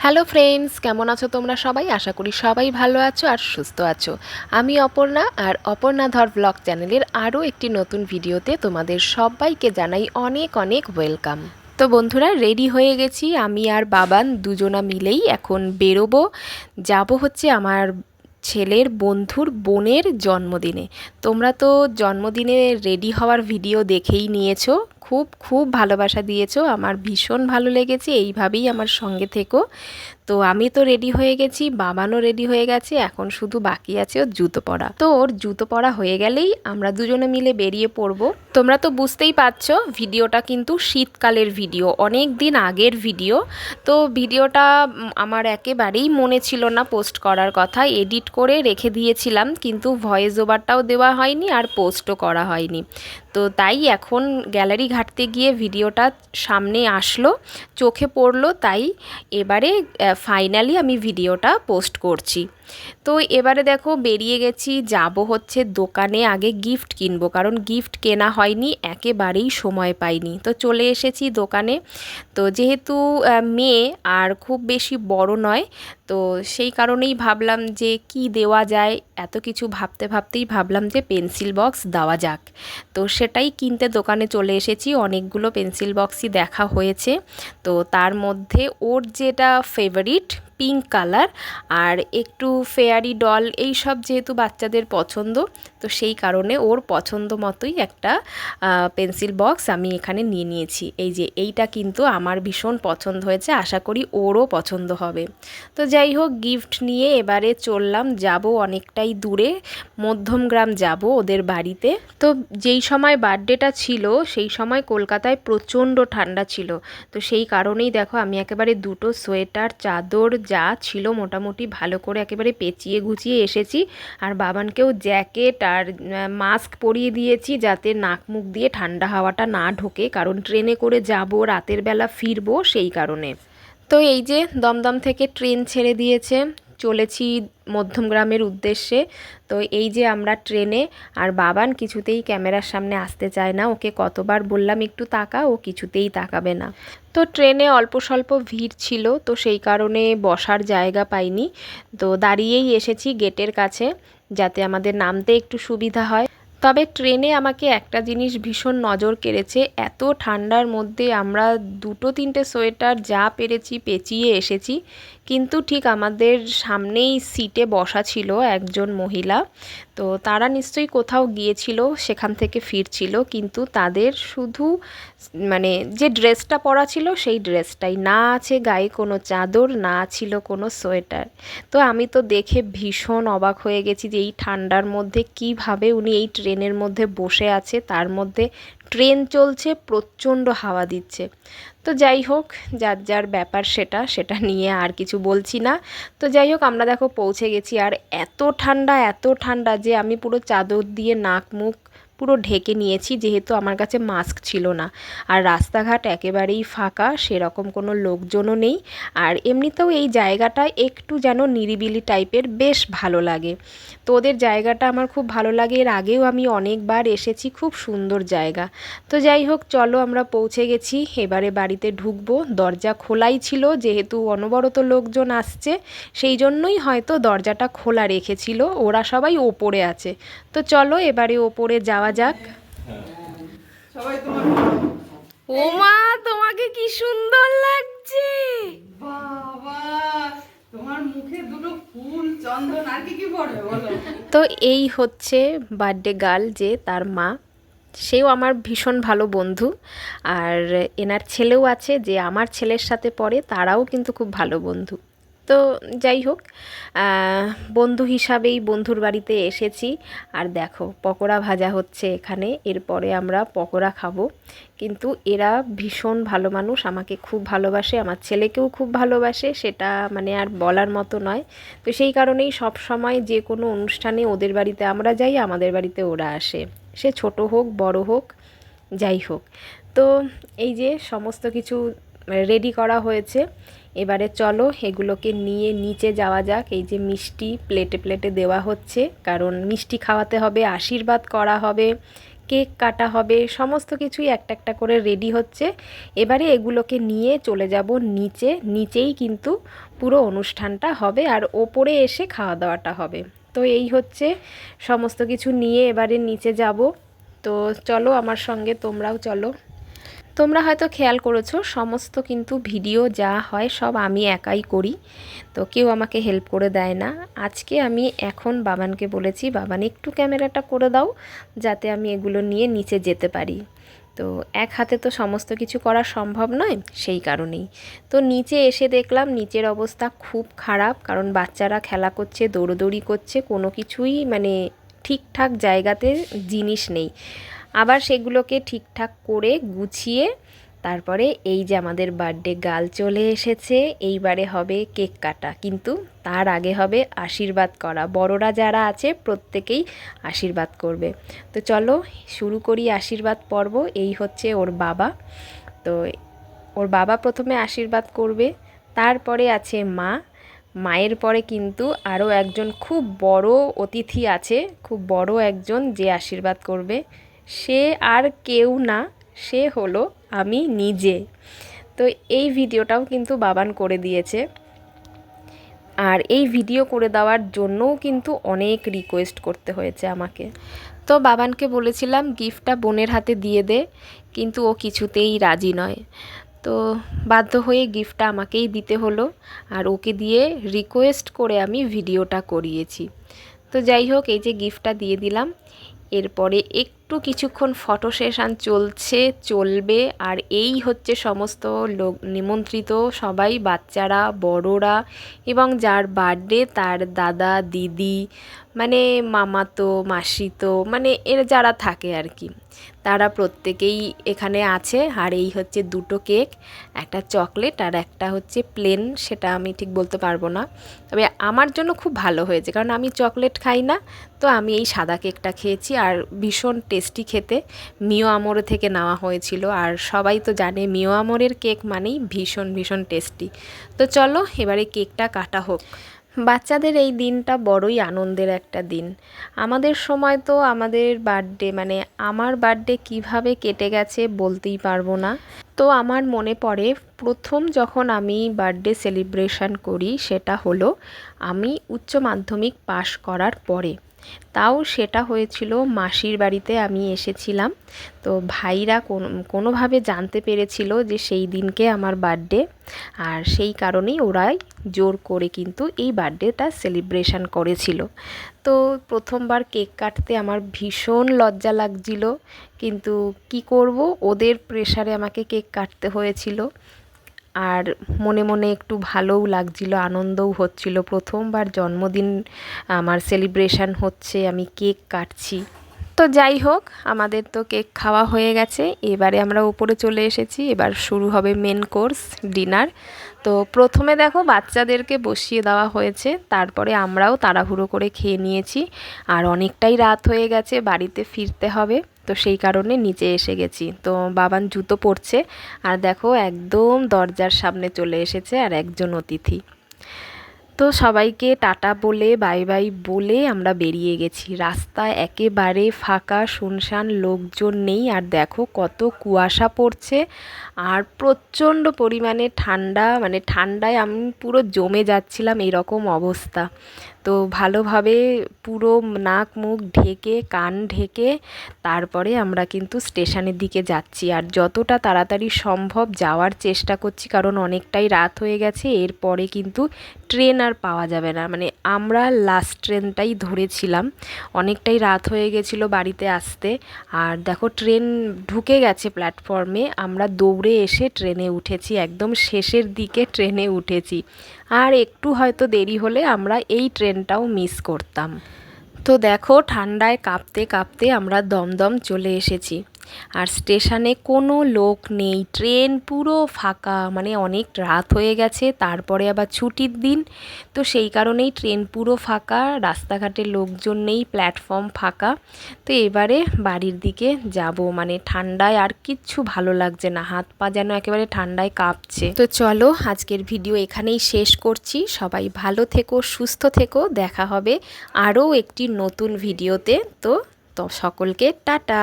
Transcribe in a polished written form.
Hello friends, কেমন আছো তোমরা সবাই? আশা করি সবাই ভালো আছো আর সুস্থ আছো। আমি অপর্ণা, আর অপর্ণা ধর ব্লগ চ্যানেলের আরও একটি নতুন ভিডিওতে তোমাদের সবাইকে জানাই অনেক অনেক ওয়েলকাম। তো বন্ধুরা, রেডি হয়ে গেছি। আমি আর বাবান দুজনা মিলেই এখন বেরোবো, যাব হচ্ছে আমার ছেলের বন্ধুর বোনের জন্মদিনে। তোমরা তো জন্মদিনে রেডি হওয়ার ভিডিও দেখেই নিয়েছো, খুব খুব ভালোবাসা দিয়েছো, আমার ভীষণ ভালো লেগেছে। এইভাবেই আমার সঙ্গে থেকো। তো আমি তো রেডি হয়ে গেছি, বাবানও রেডি হয়ে গেছে, এখন শুধু বাকি আছে ওর জুতো পরা। তো ওর জুতো পরা হয়ে গেলেই আমরা দুজনে মিলে বেরিয়ে পড়বো। তোমরা তো বুঝতেই পারছো, ভিডিওটা কিন্তু শীতকালের ভিডিও, অনেক দিন আগের ভিডিও। তো ভিডিওটা আমার একেবারেই মনে ছিল না পোস্ট করার কথা, এডিট করে রেখে দিয়েছিলাম, কিন্তু ভয়েস ওভারটাও দেওয়া হয়নি আর পোস্টও করা হয়নি। তো তাই এখন গ্যালারি ঘাঁটতে গিয়ে ভিডিওটা সামনে আসলো, চোখে পড়লো, তাই এবারে ফাইনালি আমি ভিডিওটা পোস্ট করছি। তো এবারে দেখো বেরিয়ে গেছি, যাব হচ্ছে দোকানে, আগে গিফট কিনবো, কারণ গিফট কেনা হয়নি, একেবারেই সময় পাইনি। তো চলে এসেছি দোকানে। তো যেহেতু মেয়ে আর খুব বেশি বড় নয়, তো সেই কারণেই ভাবলাম যে কি দেওয়া যায়, এত কিছু ভাবতে ভাবতেই ভাবলাম যে পেন্সিল বক্স দেওয়া যাক। তো সেটাই কিনতে দোকানে চলে এসেছি। অনেকগুলো পেন্সিল বক্সই দেখা হয়েছে। তো তার মধ্যে ওর যেটা ফেভারিট পিঙ্ক কালার আর একটু ফেয়ারি ডল, এই সব যেহেতু বাচ্চাদের পছন্দ, তো সেই কারণে ওর পছন্দ মতোই একটা পেন্সিল বক্স আমি এখানে নিয়ে নিয়েছি। এই যে এইটা কিন্তু আমার ভীষণ পছন্দ হয়েছে, আশা করি ওরও পছন্দ হবে। তো যাই হোক, গিফট নিয়ে এবারে চললাম, যাব অনেকটাই দূরে, মধ্যমগ্রাম যাব ওদের বাড়িতে। তো যেই সময় বার্থডেটা ছিল সেই সময় কলকাতায় প্রচণ্ড ঠান্ডা ছিল। তো সেই কারণেই দেখো আমি একেবারে দুটো সোয়েটার, চাদর যা ছিল মোটামুটি ভালো করে একেবারে পেঁচিয়ে গুছিয়ে এসেছি। আর বাবানকেও জ্যাকেট আর মাস্ক পরিয়ে দিয়েছি, যাতে নাক মুখ দিয়ে ঠান্ডা হাওয়াটা না ঢোকে, কারণ ট্রেনে করে যাব, রাতের বেলা ফিরবো, সেই কারণে। তো এই যে দমদম থেকে ট্রেন ছেড়ে দিয়েছে, চলেছি মধ্যমগ্রামের উদ্দেশ্যে। তো এই যে আমরা ট্রেনে, আর বাবান কিছুতেই ক্যামেরার সামনে আসতে চায় না, ওকে কতবার বললাম একটু তাকা, ও কিছুতেই তাকাবে না। তো ট্রেনে অল্প স্বল্প ভিড় ছিল, তো সেই কারণে বসার জায়গা পাইনি। তো দাঁড়িয়েই এসেছি গেটের কাছে, যাতে আমাদের নামতে একটু সুবিধা হয়। তবে ট্রেনে আমাকে একটা জিনিস ভীষণ নজর কেড়েছে, এত ঠান্ডার মধ্যে আমরা দুটো তিনটে সোয়েটার যা পেরেছি পেঁচিয়ে এসেছি, কিন্তু ঠিক আমাদের সামনেই সিটে বসা ছিল একজন মহিলা। তো তারা নিশ্চয়ই কোথাও গিয়েছিল, সেখান থেকে ফিরছিল, কিন্তু তাদের শুধু মানে যে ড্রেসটা পরা ছিল সেই ড্রেসটাই, না আছে গায়ে কোনো চাদর, না ছিল কোনো সোয়েটার। তো আমি তো দেখে ভীষণ অবাক হয়ে গেছি যে এই ঠান্ডার মধ্যে কিভাবে উনি এই ট্রেনের মধ্যে বসে আছে, তার মধ্যে ট্রেন চলছে, প্রচণ্ড হাওয়া দিচ্ছে। তো যাই হোক, যার যার ব্যাপার, সেটা সেটা নিয়ে আর কিছু বলছি না। তো যাই হোক, আমরা দেখো পৌঁছে গেছি, আর এত ঠান্ডা এত ঠান্ডা যে আমি পুরো চাদর দিয়ে নাক মুখ পুরো ঢেকে নিয়েছি, যেহেতু আমার কাছে মাস্ক ছিল না। আর রাস্তাঘাট একেবারেই ফাঁকা, সেরকম কোনো লোকজনও নেই। আর এমনিতেও এই জায়গাটা একটু যেন নিরিবিলি টাইপের, বেশ ভালো লাগে। তো ওদের জায়গাটা আমার খুব ভালো লাগে, এর আগেও আমি অনেকবার এসেছি, খুব সুন্দর জায়গা। তো যাই হোক, চলো আমরা পৌঁছে গেছি, এবারে বাড়িতে ঢুকবো। দরজা খোলাই ছিল, যেহেতু অনবরত লোকজন আসছে, সেই জন্যই হয়তো দরজাটা খোলা রেখেছিল, ওরা সবাই ওপরে আছে। তো চলো এবারে ওপরে যাওয়া যাক। সবাই তোমার ও মা, তোমাকে কি সুন্দর লাগছে! বাবা, তোমার মুখে দুটো ফুল, চন্দন, আর কি কি পড়বে বলো? তো এই হচ্ছে বার্থডে গার্ল, যে তার মা, সেও আমার ভীষণ ভালো বন্ধু। আর এনার ছেলেও আছে, যে আমার ছেলের সাথে পড়ে, তারাও কিন্তু খুব ভালো বন্ধু। তো যাই হোক, বন্ধু হিসাবেই বন্ধুর বাড়িতে এসেছি। আর দেখো পকোড়া ভাজা হচ্ছে এখানে, এরপরে আমরা পকোড়া খাবো। কিন্তু এরা ভীষণ ভালো মানুষ, আমাকে খুব ভালোবাসে, আমার ছেলেকেও খুব ভালোবাসে, সেটা মানে আর বলার মতো নয়। তো সেই কারণেই সব সময় যে কোনো অনুষ্ঠানে ওদের বাড়িতে আমরা যাই, আমাদের বাড়িতে ওরা আসে, সে ছোট হোক বড় হোক, যাই হোক। তো এই যে সমস্ত কিছু রেডি করা হয়েছে, এবারে চলো এগুলোকে নিয়ে নিচে যাওয়া যাক। এই যে মিষ্টি প্লেটে প্লেটে দেওয়া হচ্ছে, কারণ মিষ্টি খাওয়াতে হবে, আশীর্বাদ করা হবে, কেক কাটা হবে, সমস্ত কিছুই একটা একটা করে রেডি হচ্ছে। এবারে এগুলোকে নিয়ে চলে যাব নিচে, নিচেই কিন্তু পুরো অনুষ্ঠানটা হবে আর ওপরে এসে খাওয়া দাওয়াটা হবে। তো এই হচ্ছে সমস্ত কিছু নিয়ে এবারে নিচে যাব। তো চলো আমার সঙ্গে, তোমরাও চলো। তোমরা হয়তো খেয়াল করেছো সমস্ত কিন্তু ভিডিও যা হয় সব আমি একাই করি, তো কেউ আমাকে হেল্প করে দেয় না। আজকে আমি এখন বাবানকে বলেছি, বাবান একটু ক্যামেরাটা করে দাও যাতে আমি এগুলো নিয়ে নিচে যেতে পারি। তো এক হাতে তো সমস্ত কিছু করা সম্ভব নয়, সেই কারণেই। তো নিচে এসে দেখলাম নিচের অবস্থা খুব খারাপ, কারণ বাচ্চারা খেলা করছে, দৌড়োদৌড়ি করছে, কোনো কিছুই মানে ঠিকঠাক জায়গাতে জিনিস নেই। আবার সেগুলোকে ঠিকঠাক করে গুছিয়ে তারপরে এই যে আমাদের বার্থডে গার্ল চলে এসেছে, এইবারে হবে কেক কাটা, কিন্তু তার আগে হবে আশীর্বাদ করা। বড়রা যারা আছে প্রত্যেকেই আশীর্বাদ করবে। তো চলো শুরু করি আশীর্বাদ পর্ব। এই হচ্ছে ওর বাবা। তো ওর বাবা প্রথমে আশীর্বাদ করবে, তারপরে আছে মা, মায়ের পরে কিন্তু আরও একজন খুব বড় অতিথি আছে, খুব বড় একজন যে আশীর্বাদ করবে। সে আর কেউ না, সে হলো আমি নিজে। তো এই ভিডিওটাও কিন্তু বাবান করে দিয়েছে, আর এই ভিডিও করে দেওয়ার জন্যও কিন্তু অনেক রিকোয়েস্ট করতে হয়েছে আমাকে। তো বাবানকে বলেছিলাম গিফটটা বোনের হাতে দিয়ে দে, কিন্তু ও কিছুতেই রাজি নয়। তো বাধ্য হয়ে গিফটটা আমাকেই দিতে হলো, আর ওকে দিয়ে রিকোয়েস্ট করে আমি ভিডিওটা করিয়েছি। তো যাই হোক, এই যে গিফটটা দিয়ে দিলাম। এরপরে একটু কিছুক্ষণ ফটো সেশন চলবে, আর এই হচ্ছে সমস্ত লোক নিমন্ত্রিত সবাই, বাচ্চারা, বড়রা, এবং যার বার্থডে তার দাদা দিদি, মানে মামাতো মাসিতো, মানে এর যারা থাকে আর কি, তারা প্রত্যেকেই এখানে আছে। আর এই হচ্ছে দুটো কেক, একটা চকলেট আর একটা হচ্ছে প্লেন, সেটা আমি ঠিক বলতে পারবো না। তবে আমার জন্য খুব ভালো হয়েছে, কারণ আমি চকলেট খাই না, তো আমি এই সাদা কেকটা খেয়েছি। আর ভীষণ টেস্টি খেতে, মিও আমোর থেকে নেওয়া হয়েছিল, আর সবাই তো জানে মিও আমোরের কেক মানেই ভীষণ ভীষণ টেস্টি। তো চলো এবারে কেকটা কাটা হোক। বাচ্চাদের এই দিনটা বড়ই আনন্দের একটা দিন। আমাদের সময় তো আমাদের বার্থডে, মানে আমার বার্থডে কিভাবে কেটে গেছে বলতেই পারবো না। তো আমার মনে পড়ে প্রথম যখন আমি বার্থডে সেলিব্রেশন করি, সেটা হলো আমি উচ্চ মাধ্যমিক পাশ করার পরে। তাও সেটা হয়েছিল মাসির বাড়িতে আমি এসেছিলাম। তো ভাইরা কোনোভাবে জানতে পেরেছিল যে সেই দিনকে আমার বার্থডে, আর সেই কারণেই ওরাই জোর করে কিন্তু এই বার্থডেটা সেলিব্রেশন করেছিল। তো প্রথমবার কেক কাটতে আমার ভীষণ লজ্জা লাগছিল, কিন্তু কি করব, ওদের প্রেশারে আমাকে কেক কাটতে হয়েছিল। আর মনে মনে একটু ভালোও লাগছিল, আনন্দও হচ্ছিল, প্রথমবার জন্মদিন আমার সেলিব্রেশন হচ্ছে, আমি কেক কাটছি। তো যাই হোক, আমাদের তো কেক খাওয়া হয়ে গেছে, এবারে আমরা উপরে চলে এসেছি। এবার শুরু হবে মেন কোর্স ডিনার। তো প্রথমে দেখো বাচ্চাদেরকে বসিয়ে দেওয়া হয়েছে, তারপরে আমরাও তাড়াহুড়ো করে খেয়ে নিয়েছি। আর অনেকটাই রাত হয়ে গেছে, বাড়িতে ফিরতে হবে, তো সেই কারণে নিচে এসে গেছি। তো বাবান জুতো পরছে, আর দেখো একদম দরজার সামনে চলে এসেছে আর একজন অতিথি। তো সবাইকে টাটা বলে বাই বাই বলে আমরা বেরিয়ে গেছি। রাস্তা একেবারে ফাঁকা, শুনশান, লোকজন নেই। আর দেখো কত কুয়াশা পড়ছে, আর প্রচণ্ড পরিমাণে ঠান্ডা, মানে ঠান্ডায় আমি পুরো জমে যাচ্ছিলাম, এরকম অবস্থা। তো ভালোভাবে পুরো নাক মুখ ঢেকে, কান ঢেকে তারপরে আমরা কিন্তু স্টেশনের দিকে যাচ্ছি। আর যতটা তাড়াতাড়ি সম্ভব যাওয়ার চেষ্টা করছি, কারণ অনেকটাই রাত হয়ে গেছে, এরপরে কিন্তু ট্রেন আর পাওয়া যাবে না। মানে আমরা লাস্ট ট্রেনটাই ধরেছিলাম, অনেকটাই রাত হয়ে গেছিলো বাড়িতে আসতে। আর দেখো ট্রেন ঢুকে গেছে প্ল্যাটফর্মে, আমরা দৌড়ে এসে ট্রেনে উঠেছি, একদম শেষের দিকে ট্রেনে উঠেছি। আর একটু হয়তো দেরি হলে আমরা এই ট্রেনটাও মিস করতাম। তো দেখো ঠান্ডায় কাঁপতে কাঁপতে আমরা দমদম চলে এসেছি, আর স্টেশনে কোনো লোক নেই, ট্রেন পুরো ফাঁকা, মানে অনেক রাত হয়ে গেছে, তারপরে আবার ছুটির দিন, তো সেই কারণেই ট্রেন পুরো ফাঁকা, রাস্তাঘাটে লোকজন নেই, প্ল্যাটফর্ম ফাঁকা। তো এবারে বাড়ির দিকে যাব, মানে ঠান্ডায় আর কিচ্ছু ভালো লাগছে না, হাত পা যেন একেবারে ঠান্ডায় কাঁপছে। তো চলো আজকের ভিডিও এখানেই শেষ করছি। সবাই ভালো থেকো, সুস্থ থেকো, দেখা হবে আরও একটি নতুন ভিডিওতে। তো সকলকে টাটা।